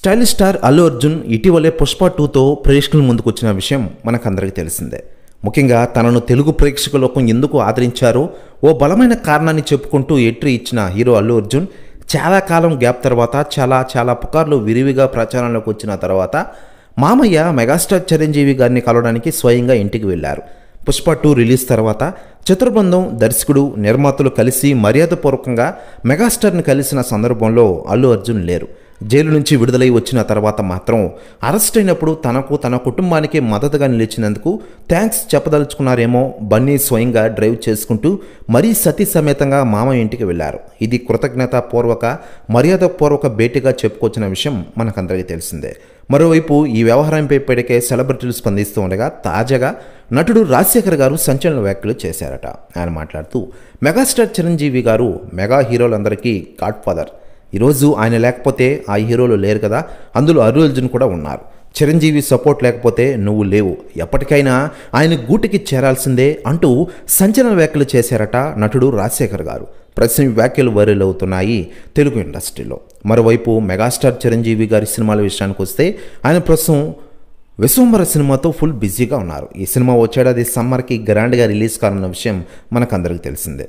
Stylish star Allu Arjun ఇటీవలే పుష్ప 2తో ప్రేక్షకుల ముందుకు వచ్చిన విషయం మనకందరికీ తెలిసిందే. ముఖ్యంగా తనను తెలుగు ప్రేక్షకులకు ఎందుకు ఆదరించారో ఓ బలమైన కారణాన్ని చెప్పుకుంటూ ఎంట్రీ ఇచ్చిన హీరో అల్లు అర్జున్ చాలా కాలం గ్యాప్ తర్వాత చాలా పుకార్లు విరివిగా ప్రచారంలోకి వచ్చిన తర్వాత మామయ్య మెగాస్టార్ చిరంజీవి గారిని కలవడానికి స్వయంగా ఇంటికి వెళ్లారు. పుష్ప 2 రిలీజ్ తర్వాత చిత్రబృందం, దర్శకుడు, నిర్మాతలు కలిసి మర్యాదపూర్వకంగా మెగాస్టార్ని కలిసిన సందర్భంలో అల్లు అర్జున్ లేరు. జైలు నుంచి విడుదలై వచ్చిన తర్వాత మాత్రం అరెస్ట్ అయినప్పుడు తనకు తన కుటుంబానికి మద్దతుగా నిలిచినందుకు థ్యాంక్స్ చెప్పదలుచుకున్నారేమో. బన్నీ స్వయంగా డ్రైవ్ చేసుకుంటూ మరీ సతీ సమేతంగా మామ ఇంటికి వెళ్లారు. ఇది కృతజ్ఞతాపూర్వక, మర్యాదపూర్వక భేటీగా చెప్పుకొచ్చిన విషయం మనకందరికీ తెలిసిందే. మరోవైపు ఈ వ్యవహారంపై ఇప్పటికే సెలబ్రిటీలు స్పందిస్తూ ఉండగా తాజాగా నటుడు రాజశేఖర్ గారు సంచలన వ్యాఖ్యలు చేశారట. ఆయన మాట్లాడుతూ, మెగాస్టార్ చిరంజీవి గారు మెగా హీరోలందరికీ గాడ్ ఫాదర్. ఈరోజు ఆయన లేకపోతే ఆ హీరోలు లేరు కదా, అందులో అల్లు అర్జున్ కూడా ఉన్నారు. చిరంజీవి సపోర్ట్ లేకపోతే నువ్వు లేవు, ఎప్పటికైనా ఆయన గూటికి చేరాల్సిందే అంటూ సంచలన వ్యాఖ్యలు చేశారట నటుడు రాజశేఖర్ గారు. ప్రస్తుతం వ్యాఖ్యలు వైరల్ అవుతున్నాయి తెలుగు ఇండస్ట్రీలో. మరోవైపు మెగాస్టార్ చిరంజీవి గారి సినిమాల విషయానికి వస్తే ఆయన ప్రస్తుతం విశ్వంబర సినిమాతో ఫుల్ బిజీగా ఉన్నారు. ఈ సినిమా వచ్చేడాది సమ్మర్కి గ్రాండ్గా రిలీజ్ కానున్న విషయం మనకందరికీ తెలిసిందే.